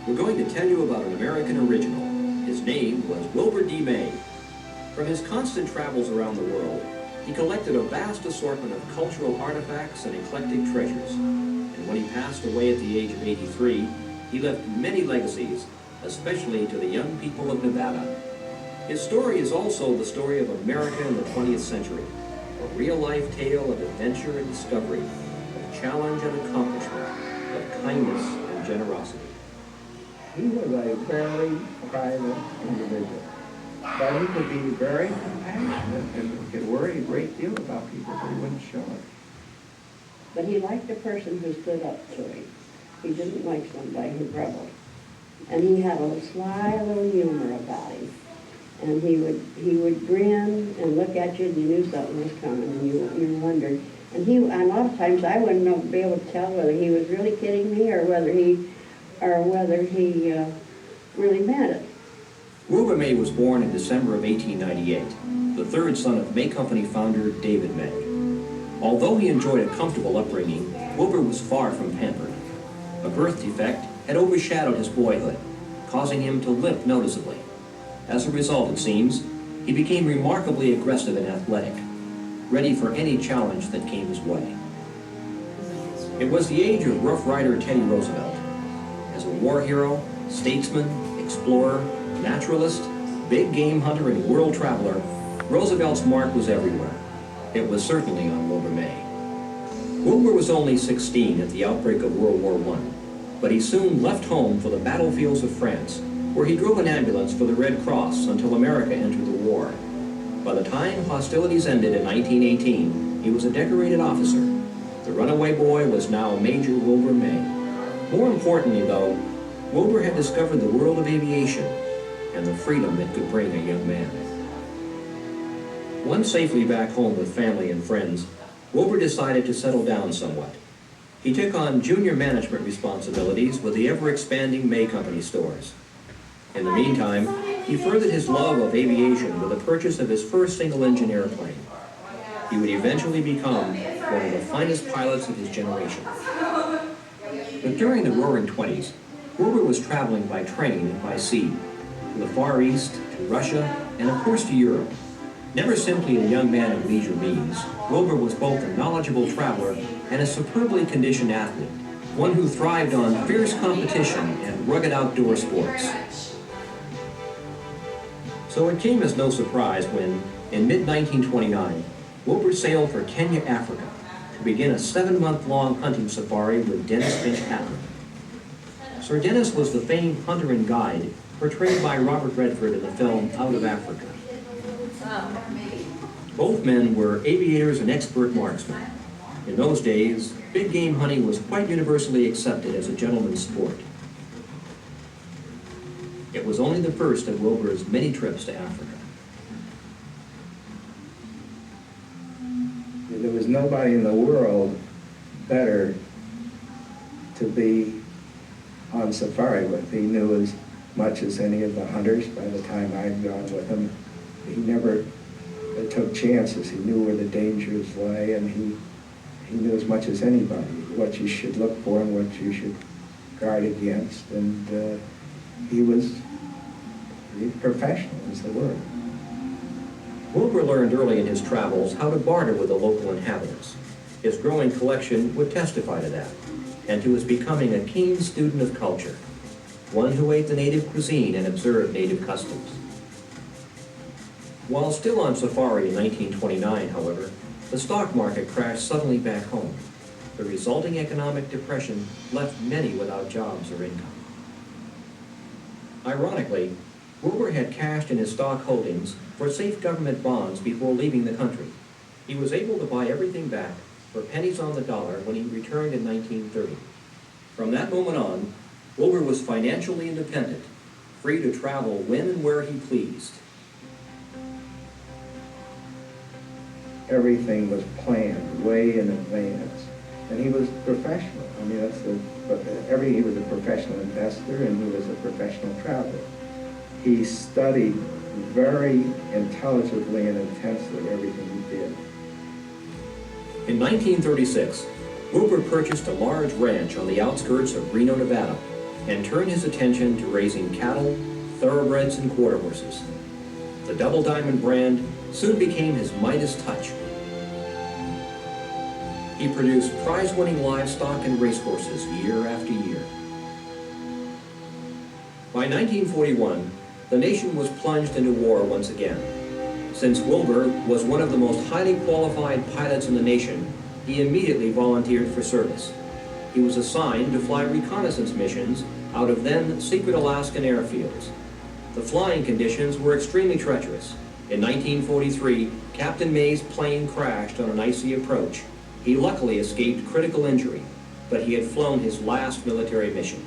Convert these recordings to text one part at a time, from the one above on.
We're going to tell you about an American original. His name was Wilbur D. May. From his constant travels around the world, he collected a vast assortment of cultural artifacts and eclectic treasures. And when he passed away at the age of 83, he left many legacies, especially to the young people of Nevada. His story is also the story of America in the 20th century, a real-life tale of adventure and discovery, of challenge and accomplishment, of kindness and generosity. He was a very private individual, but he could be very compassionate and could worry a great deal about people, but he wouldn't show it. But he liked a person who stood up to him. He didn't like somebody who grumbled. And he had a sly little humor about him. And he would grin and look at you, and you knew something was coming, and you wondered. And a lot of times I wouldn't be able to tell whether he was really kidding me or whether he really meant it. Wilbur May was born in December of 1898, the third son of May Company founder David May. Although he enjoyed a comfortable upbringing, Wilbur was far from pampered. A birth defect had overshadowed his boyhood, causing him to limp noticeably. As a result, it seems, he became remarkably aggressive and athletic, ready for any challenge that came his way. It was the age of Rough Rider Teddy Roosevelt. As a war hero, statesman, explorer, naturalist, big game hunter, and world traveler, Roosevelt's mark was everywhere. It was certainly on Wilbur May. Wilbur was only 16 at the outbreak of World War I, but he soon left home for the battlefields of France, where he drove an ambulance for the Red Cross until America entered the war. By the time hostilities ended in 1918, he was a decorated officer. The runaway boy was now Major Wilbur May. More importantly, though, Wilbur had discovered the world of aviation and the freedom it could bring a young man. Once safely back home with family and friends, Wilbur decided to settle down somewhat. He took on junior management responsibilities with the ever-expanding May Company stores. In the meantime, he furthered his love of aviation with the purchase of his first single-engine airplane. He would eventually become one of the finest pilots of his generation. But during the Roaring Twenties, Wilbur was traveling by train and by sea, to the Far East, to Russia, and of course to Europe. Never simply a young man of leisure means, Wilbur was both a knowledgeable traveler and a superbly conditioned athlete, one who thrived on fierce competition and rugged outdoor sports. So it came as no surprise when, in mid-1929, Wilbur sailed for Kenya, Africa, to begin a 7-month-long hunting safari with Dennis Finch Hatton. Sir Dennis was the famed hunter and guide portrayed by Robert Redford in the film Out of Africa. Both men were aviators and expert marksmen. In those days, big game hunting was quite universally accepted as a gentleman's sport. It was only the first of Wilbur's many trips to Africa. There was nobody in the world better to be on safari with. He knew as much as any of the hunters by the time I'd gone with him. He never took chances. He knew where the dangers lay, and he knew as much as anybody what you should look for and what you should guard against. And he was professional, is the word. Wilbur learned early in his travels how to barter with the local inhabitants. His growing collection would testify to that, and to his becoming a keen student of culture, one who ate the native cuisine and observed native customs. While still on safari in 1929, however, the stock market crashed suddenly back home. The resulting economic depression left many without jobs or income. Ironically, Wilbur had cashed in his stock holdings for safe government bonds before leaving the country. He was able to buy everything back for pennies on the dollar when he returned in 1930. From that moment on, Wilbur was financially independent, free to travel when and where he pleased. Everything was planned way in advance, and he was professional. I mean, he was a professional investor, and he was a professional traveler. He studied very intelligently and intensely everything he did. In 1936, Wilbur purchased a large ranch on the outskirts of Reno, Nevada, and turned his attention to raising cattle, thoroughbreds, and quarter horses. The Double Diamond brand soon became his Midas touch. He produced prize-winning livestock and racehorses year after year. By 1941, the nation was plunged into war once again. Since Wilbur was one of the most highly qualified pilots in the nation, he immediately volunteered for service. He was assigned to fly reconnaissance missions out of then secret Alaskan airfields. The flying conditions were extremely treacherous. In 1943, Captain May's plane crashed on an icy approach. He luckily escaped critical injury, but he had flown his last military mission.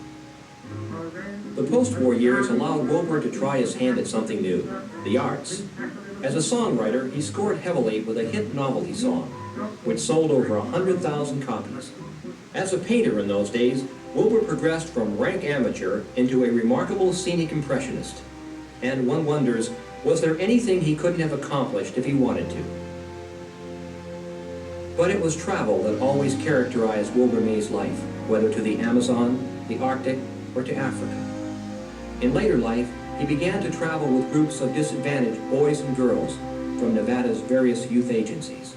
The post-war years allowed Wilbur to try his hand at something new, the arts. As a songwriter, he scored heavily with a hit novelty song, which sold over 100,000 copies. As a painter in those days, Wilbur progressed from rank amateur into a remarkable scenic impressionist. And one wonders, was there anything he couldn't have accomplished if he wanted to? But it was travel that always characterized Wilbur May's life, whether to the Amazon, the Arctic, or to Africa. In later life, he began to travel with groups of disadvantaged boys and girls from Nevada's various youth agencies.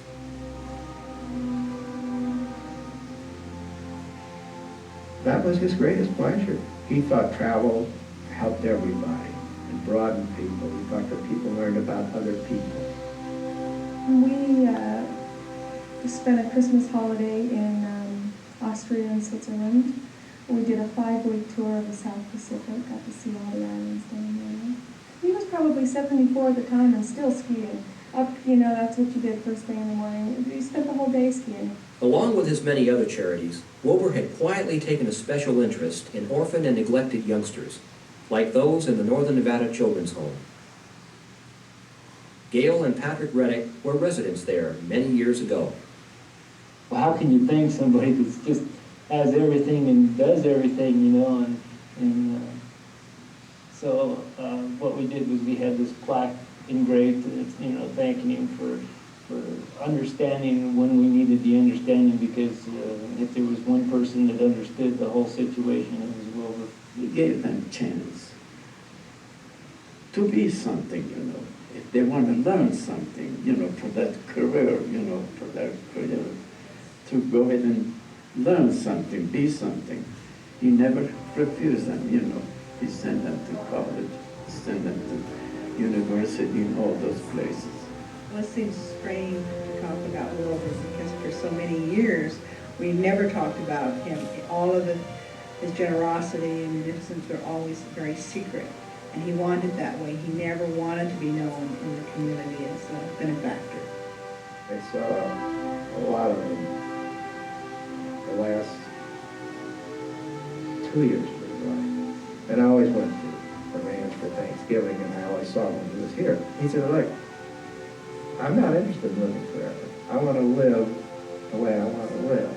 That was his greatest pleasure. He thought travel helped everybody and broadened people. He thought that people learned about other people. We spent a Christmas holiday in Austria and Switzerland. We did a 5-week tour of the South Pacific, got to see all the islands down there. He was probably 74 at the time and still skiing. Up, that's what you did first thing in the morning. You spent the whole day skiing. Along with his many other charities, Wilbur had quietly taken a special interest in orphaned and neglected youngsters, like those in the Northern Nevada Children's Home. Gail and Patrick Reddick were residents there many years ago. Well, how can you thank somebody that's just has everything and does everything, so what we did was we had this plaque engraved, thanking him for understanding when we needed the understanding, because if there was one person that understood the whole situation, it was Wilbur. We gave them a chance to be something, if they want to learn something, for that career, to go ahead and learn something, be something. He never refused them, He sent them to college, sent them to university, and all those places. Well, it seems strange to talk about Wilbur because for so many years we never talked about him. All of his generosity and munificence were always very secret, and he wanted that way. He never wanted to be known in the community as a benefactor. I saw a lot of them the last 2 years of his life. And I always went to the ranch for Thanksgiving, and I always saw him when he was here. He said, look, I'm not interested in living forever. I want to live the way I want to live.